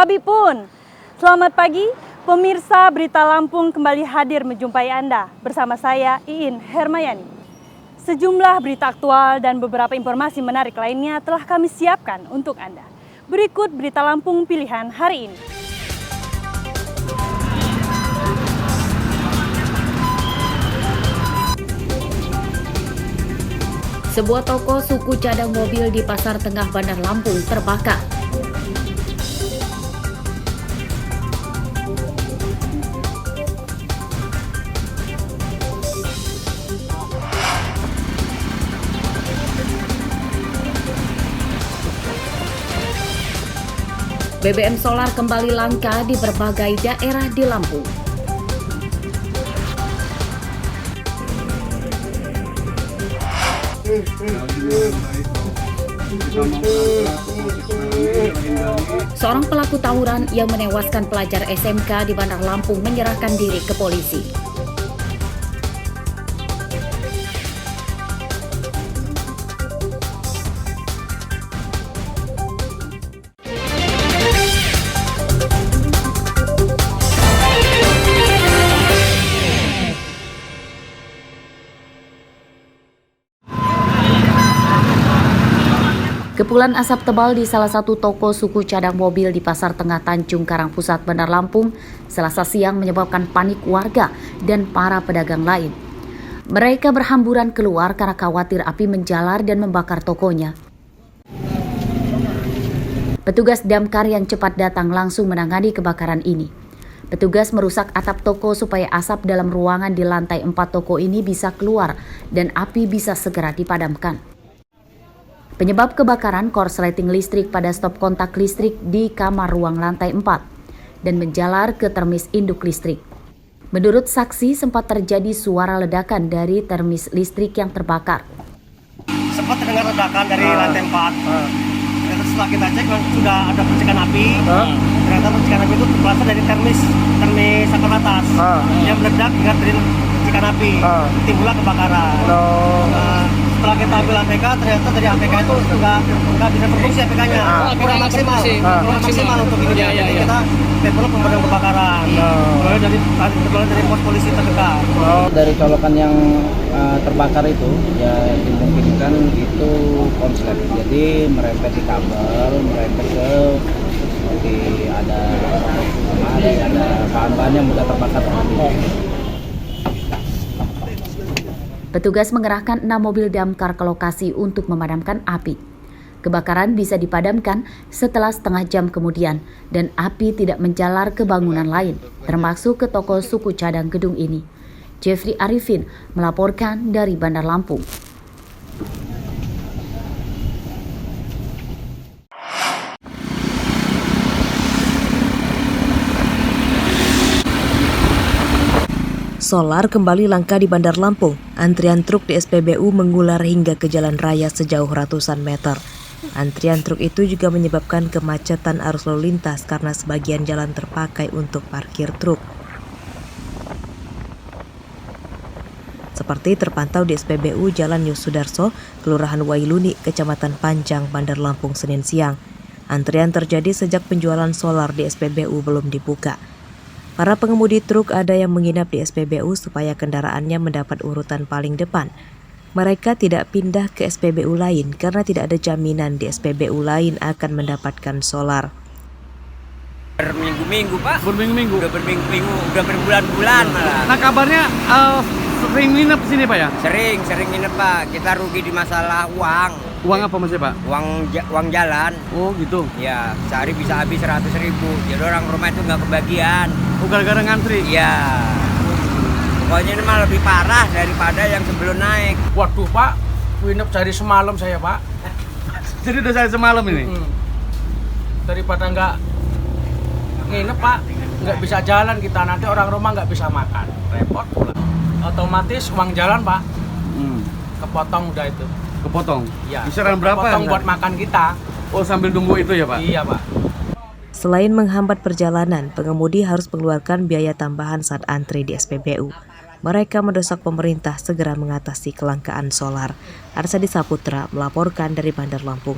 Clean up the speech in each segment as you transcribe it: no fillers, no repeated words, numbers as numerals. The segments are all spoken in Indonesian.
Habibun. Selamat pagi, pemirsa Berita Lampung kembali hadir menjumpai Anda bersama saya Iin Hermayani. Sejumlah berita aktual dan beberapa informasi menarik lainnya telah kami siapkan untuk Anda. Berikut Berita Lampung pilihan hari ini. Sebuah toko suku cadang mobil di Pasar Tengah Bandar Lampung terbakar. BBM solar kembali langka di berbagai daerah di Lampung. Seorang pelaku tawuran yang menewaskan pelajar SMK di Bandar Lampung menyerahkan diri ke polisi. Kepulan asap tebal di salah satu toko suku cadang mobil di Pasar Tengah Tanjung Karang Pusat, Bandar Lampung, Selasa siang menyebabkan panik warga dan para pedagang lain. Mereka berhamburan keluar karena khawatir api menjalar dan membakar tokonya. Petugas damkar yang cepat datang langsung menangani kebakaran ini. Petugas merusak atap toko supaya asap dalam ruangan di lantai 4 toko ini bisa keluar dan api bisa segera dipadamkan. Penyebab kebakaran korsleting listrik pada stop kontak listrik di kamar ruang lantai 4 dan menjalar ke termis induk listrik. Menurut saksi, sempat terjadi suara ledakan dari termis listrik yang terbakar. Sempat terdengar ledakan dari lantai 4. Ternyata setelah kita cek sudah ada percikan api. Ternyata percikan api itu berasal dari termis saklar atas yang meledak hingga dari percikan api. Timbullah kebakaran. Setelah kita ambil APK, ternyata dari APK itu nggak bisa berfungsi APK-nya, kurang maksimal untuk ini. Jadi kita telepon pemadam kebakaran, dari pos polisi terdekat. Dari colokan yang terbakar itu, ya dimungkinkan itu konslet. Jadi merempet di kabel, merempet ke seperti ada bahan-bahan yang mudah terbakar. Petugas mengerahkan 6 mobil damkar ke lokasi untuk memadamkan api. Kebakaran bisa dipadamkan setelah setengah jam kemudian dan api tidak menjalar ke bangunan lain, termasuk ke toko suku cadang gedung ini. Jeffrey Arifin melaporkan dari Bandar Lampung. Solar kembali langka di Bandar Lampung. Antrian truk di SPBU mengular hingga ke jalan raya sejauh ratusan meter. Antrian truk itu juga menyebabkan kemacetan arus lalu lintas karena sebagian jalan terpakai untuk parkir truk. Seperti terpantau di SPBU Jalan Yosudarso, Kelurahan Wailuni, Kecamatan Panjang, Bandar Lampung, Senin siang. Antrian terjadi sejak penjualan solar di SPBU belum dibuka. Para pengemudi truk ada yang menginap di SPBU supaya kendaraannya mendapat urutan paling depan. Mereka tidak pindah ke SPBU lain karena tidak ada jaminan di SPBU lain akan mendapatkan solar. Berminggu-minggu, Pak. Berminggu-minggu. Udah berminggu-minggu, udah berbulan-bulan malah. Nah, kabarnya sering nginep di sini, Pak ya? Sering nginep, Pak. Kita rugi di masalah uang. Uang apa maksudnya, Pak? Uang jalan. Oh, gitu. Ya, sehari bisa habis 100.000. Jadi orang rumah itu nggak kebagian. Oh, gara-gara ngantri? Iya. Pokoknya ini mah lebih parah daripada yang sebelum naik. Waduh Pak, nginep dari semalam saya Pak. Jadi udah saya semalam ini? Daripada nggak nginep Pak, nggak bisa jalan kita, nanti orang rumah nggak bisa makan, repot pula. Otomatis uang jalan Pak, kepotong udah itu. Kepotong? Ya. Kisaran berapa? Kepotong buat makan kita. Oh, sambil nunggu itu ya, Pak? Iya Pak. Selain menghambat perjalanan, pengemudi harus mengeluarkan biaya tambahan saat antri di SPBU. Mereka mendesak pemerintah segera mengatasi kelangkaan solar. Arsadi Saputra melaporkan dari Bandar Lampung.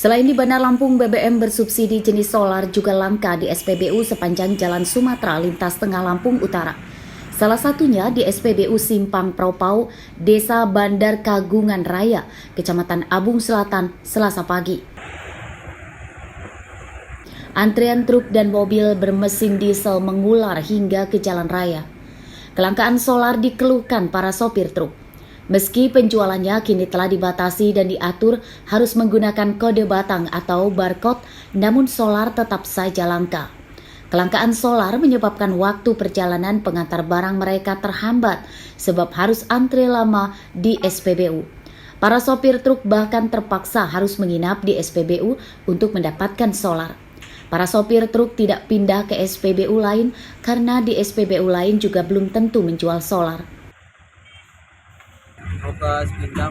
Selain di Bandar Lampung, BBM bersubsidi jenis solar juga langka di SPBU sepanjang Jalan Sumatera lintas Tengah Lampung Utara. Salah satunya di SPBU Simpang Praupau, Desa Bandar Kagungan Raya, Kecamatan Abung Selatan, Selasa pagi. Antrean truk dan mobil bermesin diesel mengular hingga ke jalan raya. Kelangkaan solar dikeluhkan para sopir truk. Meski penjualannya kini telah dibatasi dan diatur harus menggunakan kode batang atau barcode, namun solar tetap saja langka. Kelangkaan solar menyebabkan waktu perjalanan pengantar barang mereka terhambat sebab harus antre lama di SPBU. Para sopir truk bahkan terpaksa harus menginap di SPBU untuk mendapatkan solar. Para sopir truk tidak pindah ke SPBU lain karena di SPBU lain juga belum tentu menjual solar. Ke Sepindam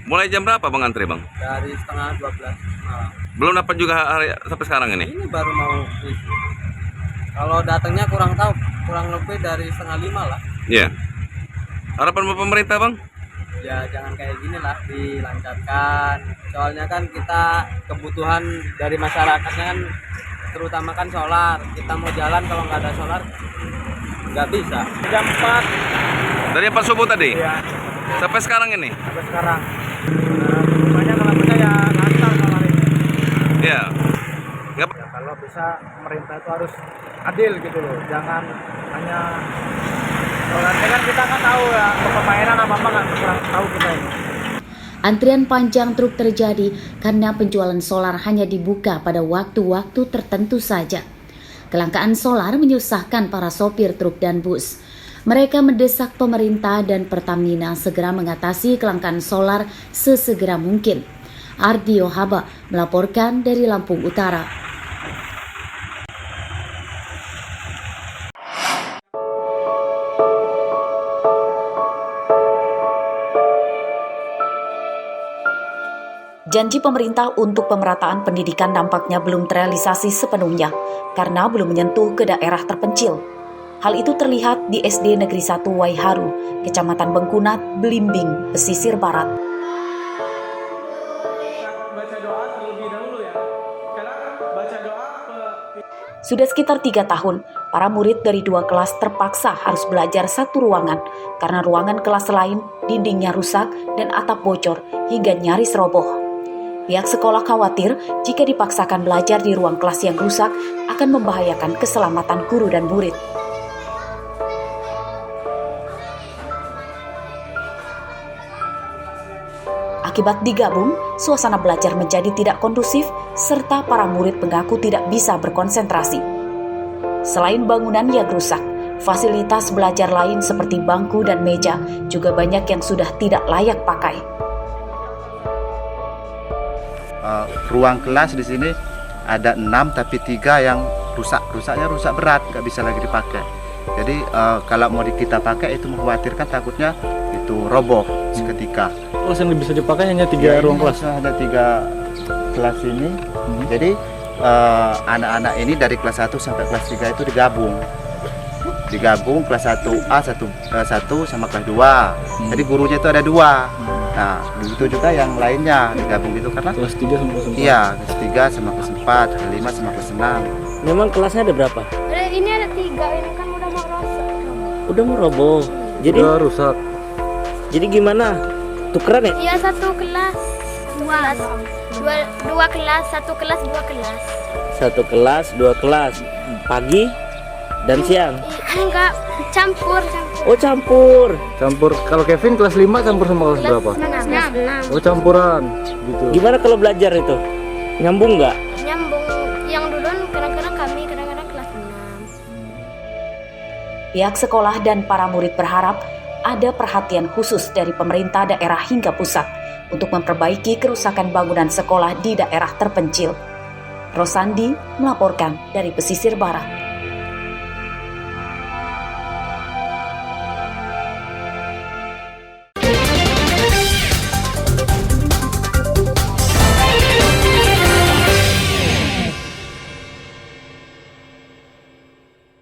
Mulai jam berapa Bang antri Bang? dari setengah 12 malam. Belum dapat juga hari sampai sekarang ini? Ini baru mau isi. Kalau datangnya kurang tahu, kurang lebih dari setengah 5 lah. Iya. Harapan pemerintah Bang? Ya jangan kayak gini lah, dilancarkan. Soalnya kan kita kebutuhan dari masyarakatnya kan terutama kan solar. Kita mau jalan kalau nggak ada solar nggak bisa. Jam 4 Dari 4 subuh tadi? ya Sampai sekarang ini? sampai sekarang. Banyak kalau bisa ya lancar solar ini. Iya. Nggak, Ya, kalau bisa pemerintah itu harus adil gitu loh, jangan hanya soalnya kan kita kan tahu ya permainan apa kan kurang tahu kita ini. Antrian panjang truk terjadi karena penjualan solar hanya dibuka pada waktu-waktu tertentu saja. Kelangkaan solar menyusahkan para sopir truk dan bus. Mereka mendesak pemerintah dan Pertamina segera mengatasi kelangkaan solar sesegera mungkin. Ardio Haba melaporkan dari Lampung Utara. Janji pemerintah untuk pemerataan pendidikan nampaknya belum terrealisasi sepenuhnya karena belum menyentuh ke daerah terpencil. Hal itu terlihat di SD Negeri 1 Waiharu, Kecamatan Bengkunat, Belimbing, Pesisir Barat. Sudah sekitar 3 tahun, para murid dari 2 kelas terpaksa harus belajar satu ruangan karena ruangan kelas lain dindingnya rusak dan atap bocor hingga nyaris roboh. Pihak sekolah khawatir jika dipaksakan belajar di ruang kelas yang rusak akan membahayakan keselamatan guru dan murid. Akibat digabung, suasana belajar menjadi tidak kondusif serta para murid mengaku tidak bisa berkonsentrasi. Selain bangunan yang rusak, fasilitas belajar lain seperti bangku dan meja juga banyak yang sudah tidak layak pakai. Ruang kelas di sini ada 6 tapi 3 yang rusaknya rusak berat, nggak bisa lagi dipakai. Jadi kalau mau kita pakai itu mengkhawatirkan takutnya itu roboh seketika. Kelas yang bisa dipakai hanya 3 ruang kelas. Ada 3 kelas ini. Jadi anak-anak ini dari kelas 1 sampai kelas 3 itu digabung kelas 1A 1 sama kelas 2. Jadi gurunya itu ada 2. Nah, begitu juga yang lainnya digabung gitu karena Kelas 3 sama kelas 4. iya, kelas 3 sama kelas 4, kelas 5 sama kelas 6. Memang kelasnya ada berapa? Ini ada 3, ini kan udah mau rusak. Udah mau roboh. Jadi rusak. Jadi gimana? Tukeran ya? Iya, 1 kelas. 2 kelas, 1 kelas, 2 kelas. 1 kelas, 2 kelas. Pagi dan siang. Enggak, campur. Oh, campur. Kalau Kevin kelas 5 campur sama kelas berapa? 6. Oh, campuran gitu. Gimana kalau belajar itu? Nyambung nggak? Nyambung. Yang dulu kadang-kadang kami, kadang-kadang kelas 6. Pihak sekolah dan para murid berharap ada perhatian khusus dari pemerintah daerah hingga pusat untuk memperbaiki kerusakan bangunan sekolah di daerah terpencil. Rosandi melaporkan dari Pesisir Barat.